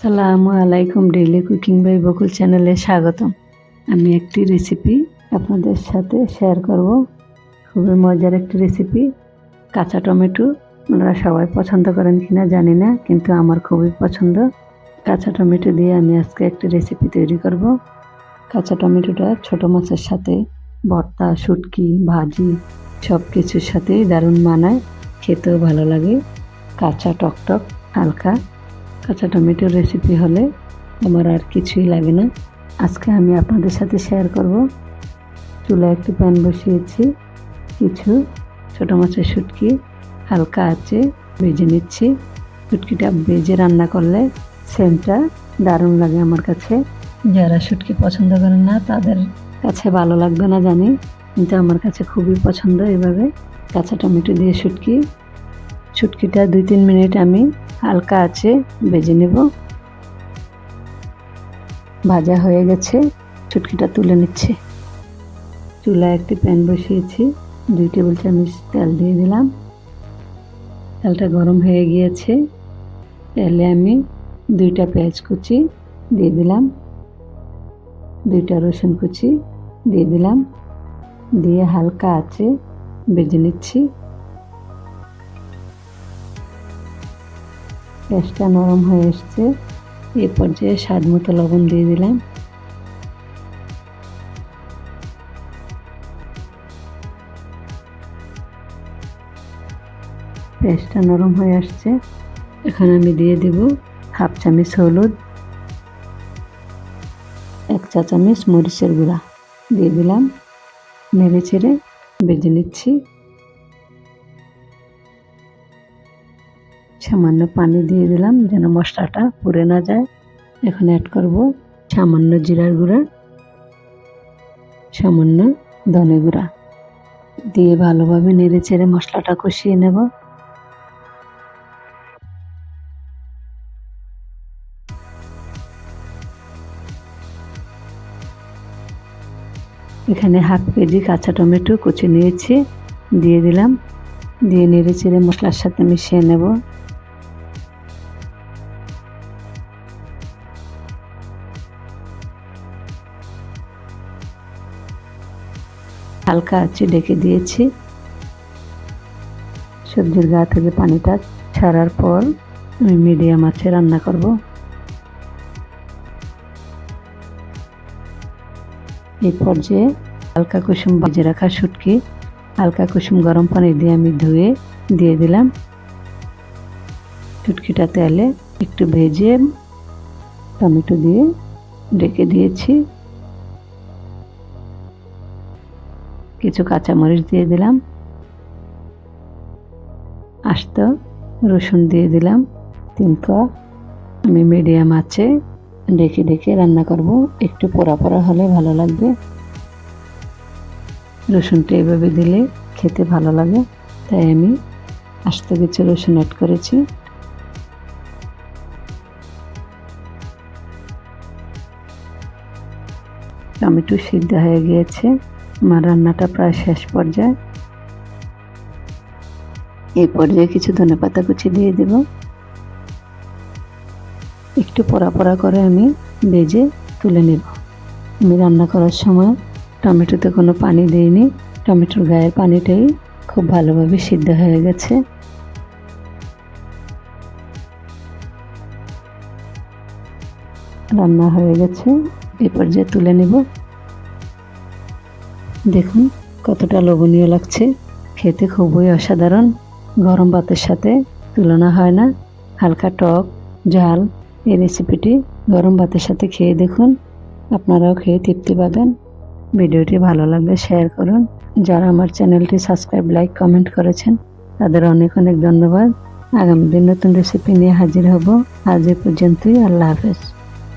আসসালামু আলাইকুম। Daily cooking by বকুল চ্যানেলে স্বাগতম। আমি একটি রেসিপি আপনাদের সাথে শেয়ার করব। খুবই মজার একটি রেসিপি। কাঁচা টমেটো আপনারা সবাই পছন্দ করেন কিনা জানি না, কিন্তু আমার খুবই পছন্দ। কাঁচা টমেটো দিয়ে আমি আজকে একটি রেসিপি তৈরি করব। কাঁচা টমেটোটা ছোট মাছের সাথে ভর্তা, শুটকি, ভাজি সব কিছুর সাথেই দারুণ মানায়, খেতেও ভালো লাগে। কাঁচা টকটক হালকা কাঁচা টমেটোর রেসিপি হলে আমার আর কিছুই লাগে না। আজকে আমি আপনাদের সাথে শেয়ার করব। চুলায় একটি প্যান বসিয়েছি, কিছু ছোট মাছের শুটকি হালকা আঁচে ভেজে নিচ্ছি। শুটকিটা ভেজে রান্না করলে সেন্টটা দারুণ লাগে আমার কাছে। যারা শুটকি পছন্দ করেন না তাদের কাছে ভালো লাগবে না জানি, কিন্তু আমার কাছে খুবই পছন্দ। এভাবে কাঁচা টমেটো দিয়ে শুটকিটা 2-3 মিনিট আমি হালকা আঁচে ভেজে নেব। ভাজা হয়ে গেছে, শুটকিটা তুলে নিচ্ছে। চুলায় একটি প্যান বসিয়েছি, 2 টেবিল চামচ তেল দিয়ে দিলাম। তেলটা গরম হয়ে গিয়েছে, তেলে আমি 2টা পেঁয়াজ কুচি দিয়ে দিলাম, 2টা রসুন কুচি দিয়ে দিলাম, দিয়ে হালকা আঁচে ভেজে নিচ্ছি। পেঁয়াজটা নরম হয়ে এসছে, এই পর্যায়ে স্বাদ মতো লবণ দিয়ে দিলাম। পেঁয়াজটা নরম হয়ে আসছে, এখন আমি দিয়ে দেব 1/2 চামচ হলুদ, 1 চা চামচ মরিচের গুঁড়া দিয়ে দিলাম। নেড়ে চেড়ে ভেজে নিচ্ছি। সামান্য পানি দিয়ে দিলাম যেন মশলাটা পুড়ে না যায়। এখন অ্যাড করব সামান্য জিরার গুঁড়া, সামান্য ধনে গুঁড়া দিয়ে ভালোভাবে নেড়ে চেড়ে মশলাটা কষিয়ে নেব। এখানে 1/2 কেজি কাঁচা টমেটো কুচি নিয়েছি, দিয়ে দিলাম। দিয়ে নেড়ে চেড়ে মশলার সাথে মিশিয়ে নেব। হালকা আঁচে ঢেকে দিয়েছি। সবজির গা থেকে পানিটা ছাড়ার পর আমি মিডিয়াম আঁচে রান্না করব। এই পর্যায়ে হালকা কুসুম ভেজে রাখা শুটকি হালকা কুসুম গরম পানি দিয়ে আমি ধুয়ে দিয়ে দিলাম। শুটকিটা তেলে একটু ভেজে টমেটো দিয়ে ঢেকে দিয়েছি। কিছু কাঁচামরিচ দিয়ে দিলাম, আস্ত রসুন দিয়ে দিলাম 3 কোয়া। আমি মিডিয়াম আঁচে ঢেকে ঢেকে রান্না করব, একটু পোড়া পোড়া হলে ভালো লাগবে। রসুনটা এভাবে দিলে খেতে ভালো লাগে, তাই আমি আস্ত কিছু রসুন অ্যাড করেছি। টমেটো সিদ্ধ হয়ে গিয়েছে, আমার রান্নাটা প্রায় শেষ পর্যায়ে। এই পর্যায়ে কিছু ধনেপাতা কুচি দিয়ে দেব। একটু পোড়া পোড়া করে আমি ভেজে তুলে নেব। আমি রান্না করার সময় টমেটোতে কোনো পানি দিইনি, টমেটোর গায়ের পানিটাই খুব ভালোভাবে সিদ্ধ হয়ে গেছে। রান্না হয়ে গেছে, এই পর্যায়ে তুলে নেব। দেখুন কতটা লোভনীয় লাগছে, খেতে খুবই অসাধারণ। গরম ভাতের সাথে তুলনা হয় না। হালকা টক ঝাল এই রেসিপিটি গরম ভাতের সাথে খেয়ে দেখুন, আপনারাও খেয়ে তৃপ্তি পাবেন। ভিডিওটি ভালো লাগলে শেয়ার করুন। যারা আমার চ্যানেলটি সাবস্ক্রাইব, লাইক, কমেন্ট করেছেন তাদের অনেক অনেক ধন্যবাদ। আগামী দিন নতুন রেসিপি নিয়ে হাজির হব। আজ এ পর্যন্তই। আল্লাহ হাফেজ।